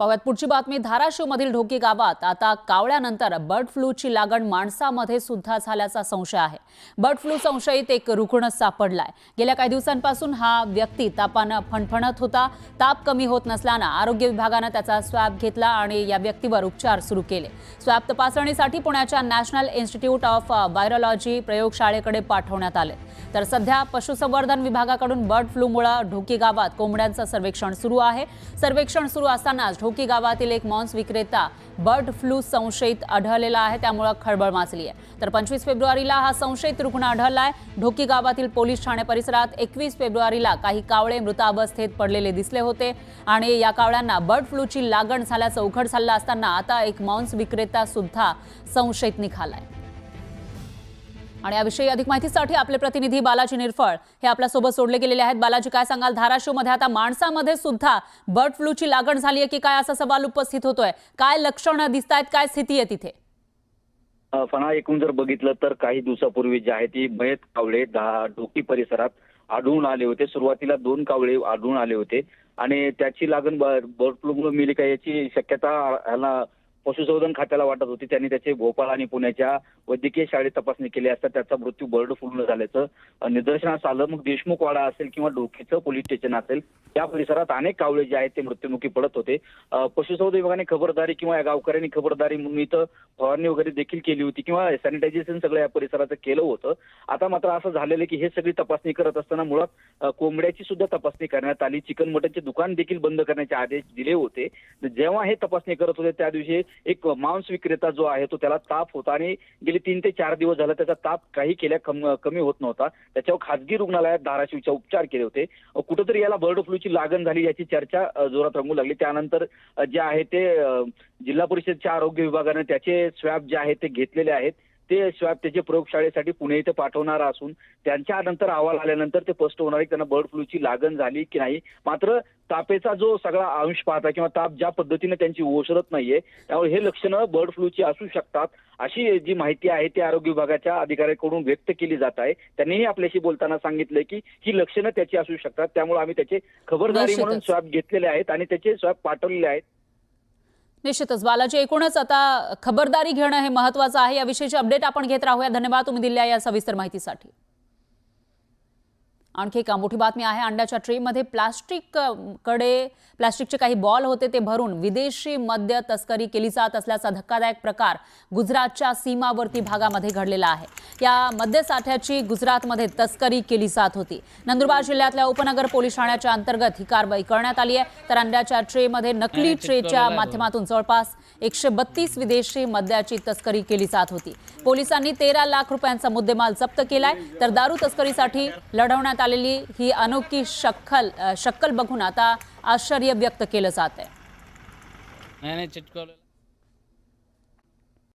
पाहूयात पुढची बातमी। धाराशिवमधील ढोकी गावात आता कावळ्यानंतर बर्ड फ्लूची लागण माणसामध्ये सुद्धा झाल्याचा संशय आहे। बर्ड फ्लू संशयित एक रुग्ण सापडलाय। गेल्या काही दिवसांपासून हा व्यक्ती तापाने फणफणत होता। ताप कमी होत नसल्याने आरोग्य विभागाने त्याचा स्वॅब घेतला आणि या व्यक्तीवर उपचार सुरू केले। स्वॅब तपासणीसाठी पुण्याच्या नॅशनल इन्स्टिट्यूट ऑफ व्हायरोलॉजी प्रयोगशाळेकडे पाठवण्यात आले। तर सध्या पशुसंवर्धन विभागाकडून बर्ड फ्लूमुळे ढोकी गावात कोंबड्यांचं सर्वेक्षण सुरू आहे। सर्वेक्षण सुरू असतानाच ढोकी गावातील एक मांस विक्रेता बर्ड फ्लू संशयित आढळलेला आहे, त्यामुळे खळबळ माजली आहे। तर 25 फेब्रुवारीला हा संशयित रुग्ण आढळलाय। ढोकी गावातील पोलीस ठाणे परिसरात 21 फेब्रुवारीला काही कावळे मृतावस्थेत पडलेले दिसले होते आणि या कावळ्यांना बर्ड फ्लूची लागण झाल्याचं उघड झालं असताना आता एक मांस विक्रेता सुद्धा संशयित निघालाय। आणि याविषयी अधिक माहितीसाठी आपले प्रतिनिधी बालाजी निरफळ हे आपल्या सोबत जोडले गेलेले आहेत। बालाजी, काय सांगाल? धाराशिवमध्ये आता माणसामध्ये सुद्धा बर्ड फ्लूची लागण झाली आहे की काय, असा सवाल उपस्थित होतोय। काय लक्षणं दिसतायत, काय स्थिती आहे तिथे? फणा एकूण जर बघितलं तर काही दिवसापूर्वी जे आहे ती मयत कावळे ढोकी परिसरात आढळून आले होते। सुरुवातीला 2 कावळे आढळून आले होते आणि त्याची लागण बर्ड फ्लूमुळे मिली काय याची शक्यता ह्याला पशुसंवर्धन खात्याला वाटत होती। त्यांनी त्याचे भोपाळ आणि पुण्याच्या वैद्यकीय शाळेत तपासणी केली असता त्याचा मृत्यू बर्ड फ्लूने झाल्याचं निदर्शनास आलं। मग देशमुखवाडा असेल किंवा ढोकीचं पोलीस स्टेशन असेल, या परिसरात अनेक कावळे जे आहेत ते मृत्युमुखी पडत होते। पशुसंवर्धन विभागाने खबरदारी किंवा या गावकऱ्यांनी खबरदारी म्हणून इथं फवारणी वगैरे देखील केली होती किंवा सॅनिटायझेशन सगळं या परिसराचं केलं होतं। आता मात्र असं झालेलं की हे सगळी तपासणी करत असताना मुळात कोंबड्याची सुद्धा तपासणी करण्यात आली। चिकन मटनचे दुकान देखील बंद करण्याचे आदेश दिले होते। जेव्हा हे तपासणी करत होते त्या दिवशी एक मांस विक्रेता जो आहे तो त्याला ताप होता आणि गेली 3 ते 4 दिवस झाला त्याचा ताप काही केल्या कमी होत नव्हता। त्याच्यावर खासगी रुग्णालयात धाराशिवच्या उपचार केले होते। कुठेतरी याला बर्ड फ्लूची लागण झाली याची चर्चा जोरात रंगू लागली। त्यानंतर जे आहे ते जिल्हा परिषदच्या आरोग्य विभागाने त्याचे स्वॅब जे आहेत ते घेतलेले आहेत। ते स्वॅब त्याचे प्रयोगशाळेसाठी पुणे इथे पाठवणार असून त्यांच्यानंतर अहवाल आल्यानंतर ते स्पष्ट होणार आहे त्यांना बर्ड फ्लूची लागण झाली की नाही। मात्र तापेचा जो सगळा अंश पाहता किंवा ताप ज्या पद्धतीने त्यांची ओसरत नाहीये, त्यामुळे हे लक्षणं बर्ड फ्लूची असू शकतात अशी जी माहिती आहे ती आरोग्य विभागाच्या अधिकाऱ्यांकडून व्यक्त केली जात आहे। त्यांनीही आपल्याशी बोलताना सांगितलंय की ही लक्षणं त्याची असू शकतात, त्यामुळे आम्ही त्याचे खबरदारी म्हणून स्वॅब घेतलेले आहेत आणि त्याचे स्वॅब पाठवलेले आहेत। निश्चितच बालाजी, एकूणच आता खबरदारी घेणं हे महत्त्वाचं आहे। याविषयीची अपडेट आपण घेत राहूया। धन्यवाद तुम्ही दिलेल्या या सविस्तर माहितीसाठी। आणखी एक मोठी बातमी आहे। अंड्याच्या ट्रेमध्ये प्लास्टिकचे काही बॉल होते ते भरून विदेशी मद्य तस्करी केली जात असल्याचा धक्कादायक प्रकार गुजरातच्या सीमावर्ती भागामध्ये घडलेला आहे। या मद्यसाठ्याची गुजरातमध्ये तस्करी केली जात होती। नंदुरबार जिल्ह्यातल्या उपनगर पोलीस ठाण्याच्या अंतर्गत ही कारवाई करण्यात आली आहे। तर अंड्याच्या ट्रेमध्ये नकली ट्रेच्या माध्यमातून जवळपास 132 विदेशी मद्याची तस्करी केली जात होती। पोलिसांनी 13 लाख रुपयांचा मुद्देमाल जप्त केलाय। तर दारू तस्करीसाठी लढवण्यात आलेली ही अनोखी शक्कल बघून आता आश्चर्य व्यक्त केलं जात आहे।